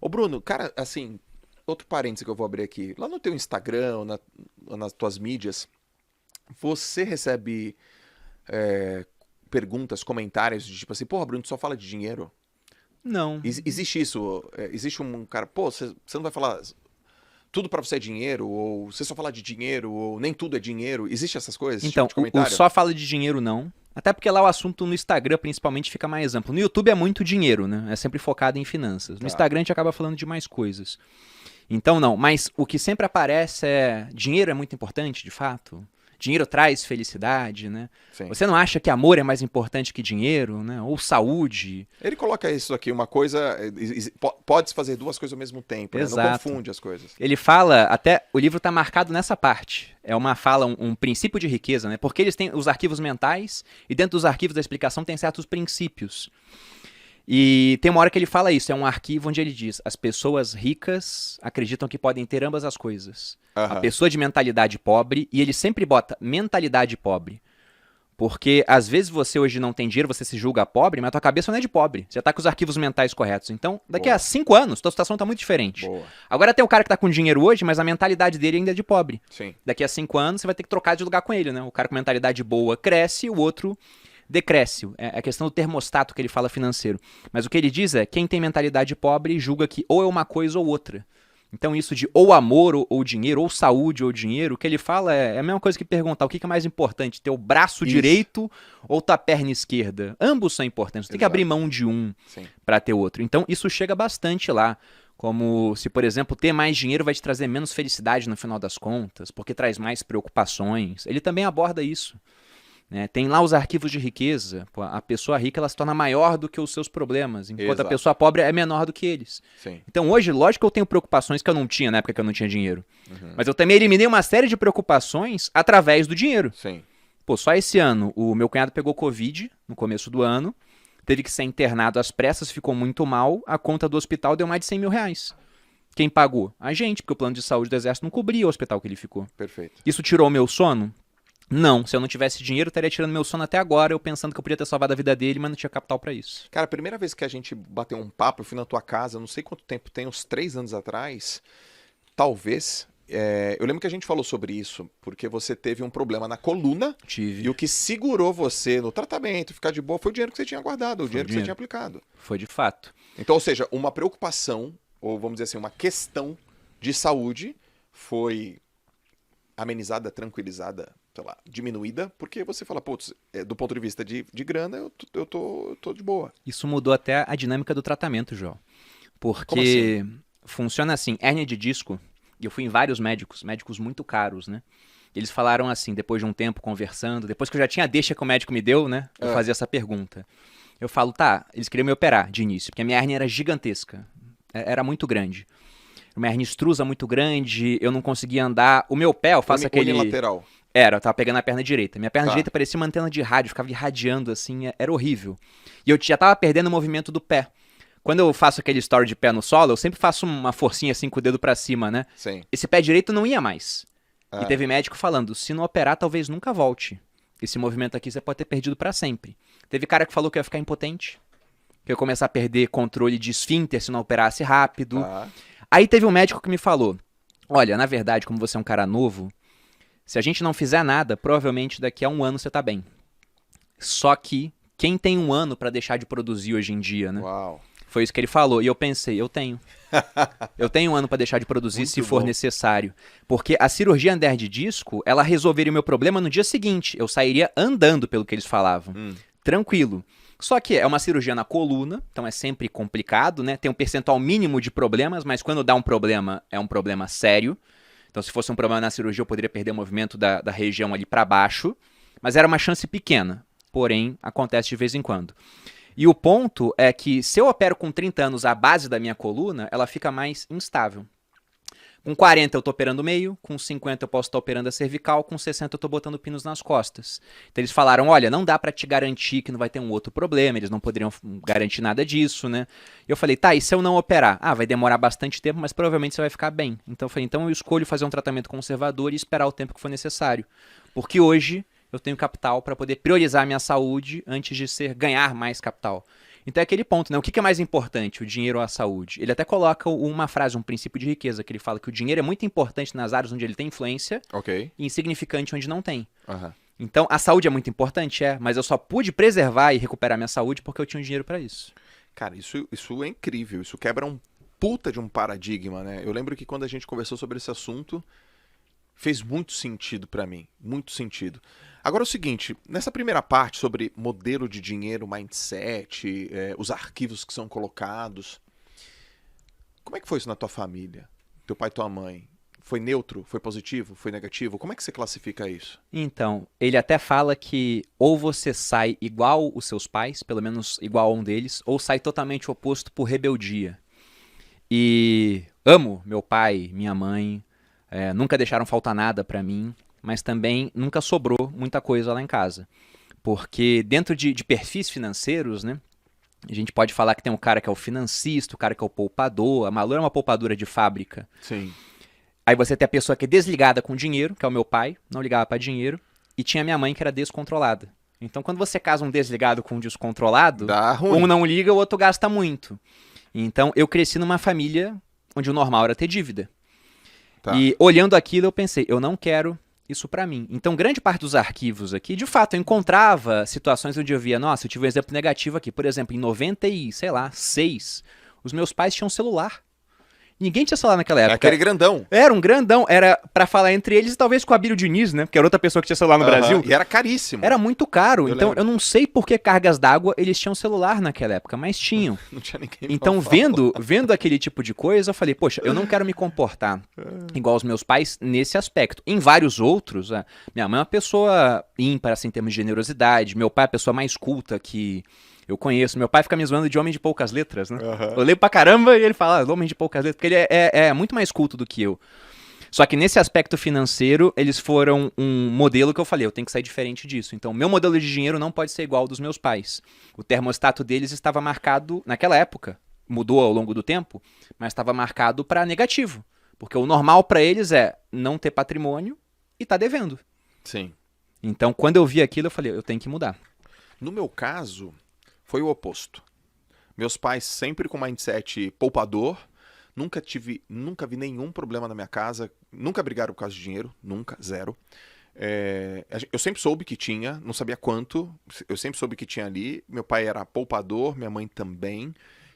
Ô, Bruno, cara, assim, outro parênteses que eu vou abrir aqui. Lá no teu Instagram, ou nas tuas mídias, você recebe é, perguntas, comentários de tipo assim, porra, Bruno, tu só fala de dinheiro? Não. Existe isso? Existe um cara, pô, você não vai falar tudo pra você é dinheiro, ou você só fala de dinheiro, ou nem tudo é dinheiro? Existe essas coisas, esse tipo Então, de o comentário? só fala de dinheiro não. Até porque lá o assunto no Instagram principalmente fica mais amplo. No YouTube é muito dinheiro, né? É sempre focado em finanças. No Tá. Instagram a gente acaba falando de mais coisas. Então não, mas o que sempre aparece é dinheiro é muito importante, de fato. Dinheiro traz felicidade, né? Sim. Você não acha que amor é mais importante que dinheiro, né? Ou saúde? Ele coloca isso aqui, uma coisa. Pode-se fazer duas coisas ao mesmo tempo, né? Não Exato. confunde as coisas. Ele fala, até o livro está marcado nessa parte. É uma fala, um princípio de riqueza, né? Porque eles têm os arquivos mentais e dentro dos arquivos da explicação tem certos princípios. E tem uma hora que ele fala isso, é um arquivo onde ele diz: as pessoas ricas acreditam que podem ter ambas as coisas. A Aham. pessoa de mentalidade pobre, e ele sempre bota mentalidade pobre. Porque às vezes você hoje não tem dinheiro, você se julga pobre, mas a tua cabeça não é de pobre. Você tá com os arquivos mentais corretos. Então, daqui a Boa, 5 anos, tua situação tá muito diferente. boa. Agora tem o cara que tá com dinheiro hoje, mas a mentalidade dele ainda é de pobre. Sim. Daqui a 5 anos você vai ter que trocar de lugar com ele, né? O cara com mentalidade boa cresce, o outro decresce. É a questão do termostato que ele fala financeiro. Mas o que ele diz é: quem tem mentalidade pobre julga que ou é uma coisa ou outra. Então isso de ou amor ou dinheiro, ou saúde ou dinheiro, o que ele fala é a mesma coisa que perguntar o que é mais importante, ter o braço Isso. direito ou tua perna esquerda. Ambos são importantes, você tem que abrir Exato. mão de um Sim. para ter outro. Então isso chega bastante lá. Como se, por exemplo, ter mais dinheiro vai te trazer menos felicidade no final das contas, porque traz mais preocupações. Ele também aborda isso. Né? Tem lá os arquivos de riqueza. Pô, a pessoa rica ela se torna maior do que os seus problemas, enquanto a Exato. pessoa pobre é menor do que eles. Sim. Então hoje, lógico que eu tenho preocupações que eu não tinha na época que eu não tinha dinheiro. Uhum. Mas eu também eliminei uma série de preocupações através do dinheiro. Sim. Pô, só esse ano o meu cunhado pegou Covid no começo do ano, teve que ser internado às pressas, ficou muito mal, a conta do hospital deu mais de 100 mil reais. Quem pagou? A gente, porque o plano de saúde do exército não cobria o hospital que ele ficou. Perfeito. Isso tirou o meu sono? Não, se eu não tivesse dinheiro, eu estaria tirando meu sono até agora, eu pensando que eu podia ter salvado a vida dele, mas não tinha capital pra isso. Cara, a primeira vez que a gente bateu um papo, eu fui na tua casa, não sei quanto tempo tem, uns 3 anos atrás, talvez. Eu lembro que a gente falou sobre isso, porque você teve um problema na coluna e Tive. o que segurou você no tratamento, ficar de boa, foi o dinheiro que você tinha guardado, o Foi o dinheiro que você tinha dinheiro. aplicado. Foi de fato. Então, ou seja, uma preocupação, ou vamos dizer assim, uma questão de saúde foi amenizada, tranquilizada, sei lá, diminuída, porque você fala, putz, do ponto de vista de grana, eu tô de boa. Isso mudou até a dinâmica do tratamento, João. Como assim? Porque funciona assim, hérnia de disco, e eu fui em vários médicos, médicos muito caros, né? Eles falaram assim, depois de um tempo conversando, depois que eu já tinha a deixa que o médico me deu, né? Eu Ah, fazia essa pergunta. Eu falo, tá, eles queriam me operar de início, porque a minha hérnia era gigantesca. Era muito grande. Uma hernia extrusa muito grande, eu não conseguia andar. O meu pé, eu faço aquele. unilateral. Era, eu tava pegando a perna direita. Minha perna Tá. direita parecia uma antena de rádio, ficava irradiando assim, era horrível. E eu já tava perdendo o movimento do pé. Quando eu faço aquele story de pé no solo, eu sempre faço uma forcinha assim com o dedo pra cima, né? Sim. Esse pé direito não ia mais. E Ah, teve médico falando, se não operar, talvez nunca volte. Esse movimento aqui você pode ter perdido pra sempre. Teve cara que falou que eu ia ficar impotente, que eu ia começar a perder controle de esfíncter se não operasse rápido. tá. Aí teve um médico que me falou, olha, na verdade, como você é um cara novo, se a gente não fizer nada, provavelmente daqui a um ano você tá bem. Só que quem tem um ano pra deixar de produzir hoje em dia, né? Uau. Foi isso que ele falou. E eu pensei, eu tenho. Eu tenho um ano pra deixar de produzir se Muito for bom. necessário. Porque a cirurgia Ander de disco, ela resolveria o meu problema no dia seguinte. Eu sairia andando, pelo que eles falavam. Hum, Tranquilo. Só que é uma cirurgia na coluna, então é sempre complicado, né? Tem um percentual mínimo de problemas, mas quando dá um problema, é um problema sério. Então, se fosse um problema na cirurgia, eu poderia perder o movimento da região ali pra baixo. Mas era uma chance pequena. Porém, acontece de vez em quando. E o ponto é que se eu opero com 30 anos a base da minha coluna, ela fica mais instável. Com 40 eu tô operando o meio, com 50 eu posso estar operando a cervical, com 60 eu tô botando pinos nas costas. Então eles falaram, olha, não dá pra te garantir que não vai ter um outro problema, eles não poderiam garantir nada disso, né? E eu falei, tá, e se eu não operar? Ah, vai demorar bastante tempo, mas provavelmente você vai ficar bem. Então eu falei, então eu escolho fazer um tratamento conservador e esperar o tempo que for necessário. Porque hoje eu tenho capital para poder priorizar a minha saúde antes de ganhar mais capital. Então é aquele ponto, né? O que é mais importante, o dinheiro ou a saúde? Ele até coloca uma frase, um princípio de riqueza, que ele fala que o dinheiro é muito importante nas áreas onde ele tem influência Ok. e insignificante onde não tem. Aham. Então, a saúde é muito importante, mas eu só pude preservar e recuperar minha saúde porque eu tinha um dinheiro pra isso. Cara, isso é incrível. Isso quebra um puta de um paradigma, né? Eu lembro que quando a gente conversou sobre esse assunto, fez muito sentido pra mim. Muito sentido. Agora é o seguinte, nessa primeira parte sobre modelo de dinheiro, mindset, os arquivos que são colocados, como é que foi isso na tua família? Teu pai e tua mãe? Foi neutro? Foi positivo? Foi negativo? Como é que você classifica isso? Então, ele até fala que ou você sai igual os seus pais, pelo menos igual a um deles, ou sai totalmente oposto por rebeldia. E amo meu pai, minha mãe, nunca deixaram faltar nada pra mim, mas também nunca sobrou muita coisa lá em casa. Porque dentro de perfis financeiros, né, a gente pode falar que tem um cara que é o financista, o cara que é o poupador, a Malu é uma poupadora de fábrica. Sim. Aí você tem a pessoa que é desligada com dinheiro, que é o meu pai, não ligava pra dinheiro, e tinha minha mãe que era descontrolada. Então quando você casa um desligado com um descontrolado, Dá ruim. um não liga, o outro gasta muito. Então eu cresci numa família onde o normal era ter dívida. Tá. E olhando aquilo eu pensei, eu não quero isso pra mim. Então grande parte dos arquivos aqui, de fato, eu encontrava situações onde eu via, nossa, eu tive um exemplo negativo aqui. Por exemplo, em 96, os meus pais tinham celular. Ninguém tinha celular naquela É época. aquele grandão. Era um grandão, era pra falar entre eles, talvez com o Abílio Diniz, né? Porque era outra pessoa que tinha celular no Aham. Brasil. E era caríssimo. Era muito caro, Eu então lembro. eu não sei por que cargas d'água eles tinham celular naquela época, mas tinham. Não tinha ninguém. Então, pra falar. vendo aquele tipo de coisa, eu falei, poxa, eu não quero me comportar igual os meus pais nesse aspecto. Em vários outros, minha mãe é uma pessoa ímpar, assim, em termos de generosidade, meu pai é a pessoa mais culta que eu conheço. Meu pai fica me zoando de homem de poucas letras, né? Aham. Eu leio pra caramba e ele fala, homem de poucas letras, porque ele é muito mais culto do que eu. Só que nesse aspecto financeiro, eles foram um modelo que eu falei, eu tenho que sair diferente disso. Então, meu modelo de dinheiro não pode ser igual ao dos meus pais. O termostato deles estava marcado, naquela época, mudou ao longo do tempo, mas estava marcado para negativo. Porque o normal para eles é não ter patrimônio e tá devendo. Sim. Então, quando eu vi aquilo, eu falei, eu tenho que mudar. No meu caso, foi o oposto. Meus pais sempre com mindset poupador. Nunca vi nenhum problema na minha casa. Nunca brigaram por causa de dinheiro. Nunca, zero. Eu sempre soube que tinha, não sabia quanto. Eu sempre soube que tinha ali. Meu pai era poupador, minha mãe também.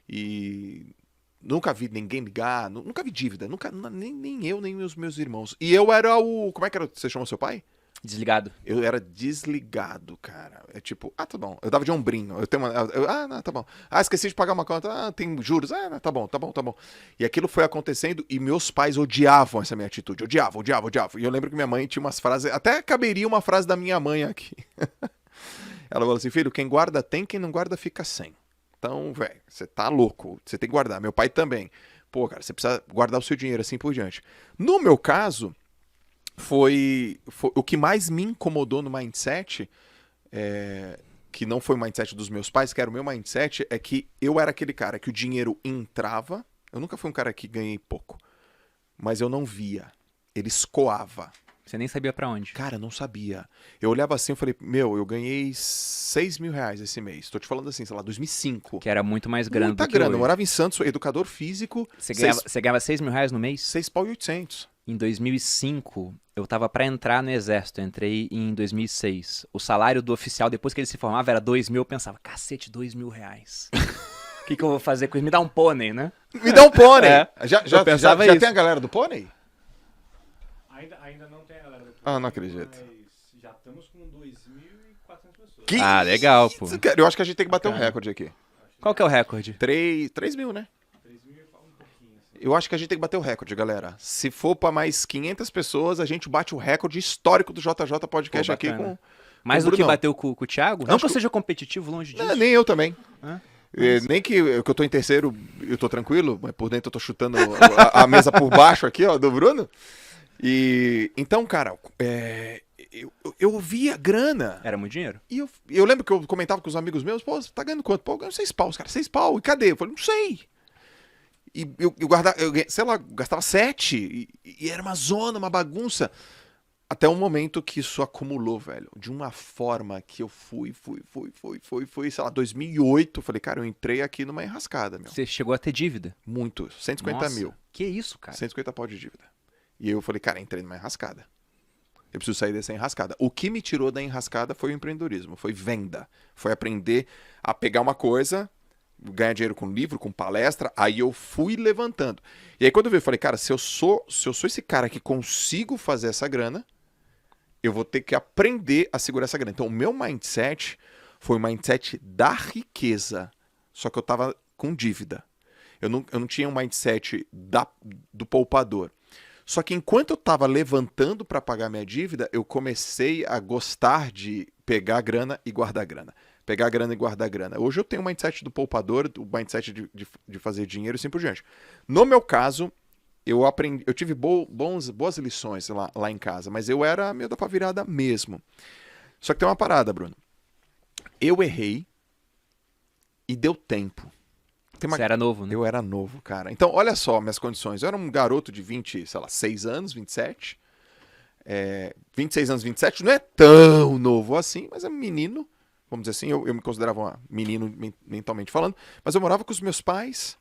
E nunca vi ninguém ligar. Nunca vi dívida. Nem eu, nem os meus irmãos. E eu era o... Como é que era? Você chamou seu pai? Desligado. Eu era desligado, cara. É tipo, tá bom. Eu dava de ombrinho. Não, tá bom. Esqueci de pagar uma conta. Tem juros. Não, tá bom. E aquilo foi acontecendo e meus pais odiavam essa minha atitude. Odiavam. E eu lembro que minha mãe tinha umas frases, até caberia uma frase da minha mãe aqui. Ela falou assim, filho, quem guarda tem, quem não guarda fica sem. Então, velho, você tá louco. Você tem que guardar. Meu pai também. Pô, cara, você precisa guardar o seu dinheiro assim por diante. No meu caso... Foi o que mais me incomodou no mindset, que não foi o mindset dos meus pais, que era o meu mindset, é que eu era aquele cara que o dinheiro entrava, eu nunca fui um cara que ganhei pouco, mas eu não via, ele escoava. Você nem sabia pra onde. Cara, eu não sabia. Eu olhava assim e falei, eu ganhei 6 mil reais esse mês, tô te falando assim, sei lá, 2005. Que era muito mais grana Muita do que grana, eu hoje. morava em Santos, sou educador físico, Você ganhava 6 mil reais no mês? 6.800. Em 2005, eu tava pra entrar no exército, eu entrei em 2006. O salário do oficial, depois que ele se formava, era 2 mil, eu pensava, cacete, 2 mil reais. O que eu vou fazer com isso? Me dá um pônei, né? Me dá um pônei! Eu pensava já isso. tem a galera do pônei? Ainda não tem a galera do Ah, não acredito. Mas já estamos com 2.400 pessoas. Que Ah, legal, pô. isso, cara? Eu acho que a gente tem que bater um Bacana. recorde aqui. Qual que é o recorde? 3 mil, né? 3.000 e fala um pouquinho. Assim. Eu acho que a gente tem que bater o recorde, galera. Se for pra mais 500 pessoas, a gente bate o recorde histórico do JJ Podcast Pô, aqui bacana. com... Mais com o do que Brunão. bateu com o Thiago? Não Acho que eu que- seja competitivo, longe disso. Não, nem eu também. Hã? Nem que eu tô em terceiro, eu tô tranquilo, mas por dentro eu tô chutando a mesa por baixo aqui, ó, do Bruno. E então, cara, eu via grana. Era muito dinheiro. E eu lembro que eu comentava com os amigos meus, pô, você tá ganhando quanto? Pô, eu ganho 6 paus, cara, 6 pau. E cadê? Eu falei, não sei. E eu guardava, sei lá, gastava 7. E era uma zona, uma bagunça. Até o momento que isso acumulou, velho. De uma forma que eu fui, sei lá, 2008. Falei, cara, eu entrei aqui numa enrascada, meu. Você chegou a ter dívida. Muito. 150 Nossa, mil. que isso, cara? 150 pau de dívida. E eu falei, cara, entrei numa enrascada. Eu preciso sair dessa enrascada. O que me tirou da enrascada foi o empreendedorismo. Foi venda. Foi aprender a pegar uma coisa, ganhar dinheiro com livro, com palestra. Aí eu fui levantando. E aí quando eu vi, eu falei, cara, se eu sou esse cara que consigo fazer essa grana, eu vou ter que aprender a segurar essa grana. Então, o meu mindset foi o mindset da riqueza. Só que eu tava com dívida. Eu não tinha um mindset do poupador. Só que enquanto eu tava levantando para pagar minha dívida, eu comecei a gostar de pegar grana e guardar grana. Pegar grana e guardar grana. Hoje eu tenho o mindset do poupador, o mindset de fazer dinheiro e assim por diante. No meu caso, eu tive boas lições lá em casa, mas eu era meio da pá virada mesmo. Só que tem uma parada, Bruno. Eu errei e deu tempo. Você era novo, né? Eu era novo, cara. Então, olha só minhas condições. Eu era um garoto de 26 anos, 27. 26 anos, 27 não é tão novo assim, mas é menino. Vamos dizer assim, eu me considerava um menino mentalmente falando. Mas eu morava com os meus pais,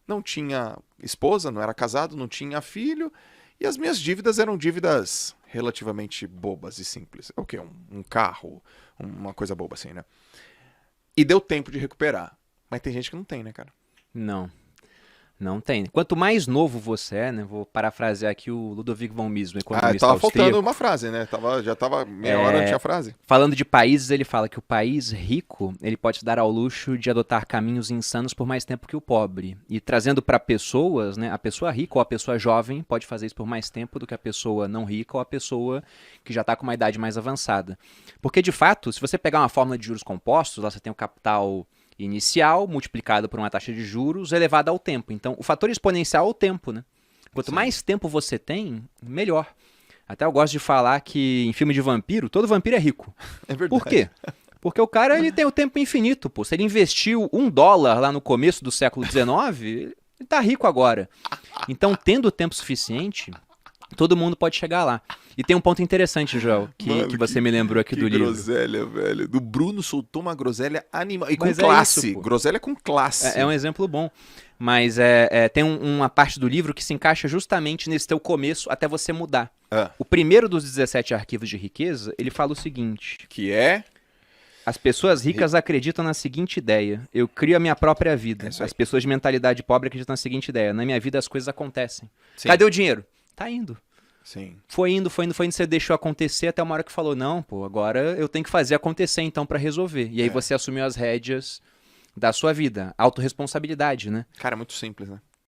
não tinha esposa, não era casado, não tinha filho. E as minhas dívidas eram dívidas relativamente bobas e simples. O quê? Um carro, uma coisa boba assim, né? E deu tempo de recuperar. Mas tem gente que não tem, né, cara? Não tem. Quanto mais novo você é, né? Vou parafrasear aqui o Ludovic von Mises, um economista tava austríaco. faltando uma frase, né? Já tava meia hora, não tinha frase. Falando de países, ele fala que o país rico, ele pode se dar ao luxo de adotar caminhos insanos por mais tempo que o pobre. E trazendo para pessoas, né? A pessoa rica ou a pessoa jovem pode fazer isso por mais tempo do que a pessoa não rica ou a pessoa que já está com uma idade mais avançada. Porque, de fato, se você pegar uma fórmula de juros compostos, lá você tem o capital inicial multiplicado por uma taxa de juros elevada ao tempo. Então, o fator exponencial é o tempo, né? Quanto mais tempo você tem, melhor. Até eu gosto de falar que em filme de vampiro, todo vampiro é rico. É verdade. Por quê? Porque o cara ele tem o tempo infinito, pô. Se ele investiu $1 lá no começo do século XIX, ele tá rico agora. Então, tendo tempo suficiente, todo mundo pode chegar lá. E tem um ponto interessante, Joel, que você me lembrou aqui do livro. Groselha, velho. Do Bruno soltou uma groselha animal. E com Mas é classe. isso, pô. Groselha com classe. É um exemplo bom. Mas tem uma parte do livro que se encaixa justamente nesse teu começo até você mudar. O primeiro dos 17 arquivos de riqueza, ele fala o seguinte. Que é... As pessoas ricas acreditam na seguinte ideia. Eu crio a minha própria vida. As pessoas de mentalidade pobre acreditam na seguinte ideia. Na minha vida as coisas acontecem. Sim. Cadê o dinheiro? Tá indo. Sim. Foi indo, você deixou acontecer até uma hora que falou, não, pô, agora eu tenho que fazer acontecer então pra resolver. E aí você assumiu as rédeas da sua vida. Autorresponsabilidade, né? Cara, é muito simples, né?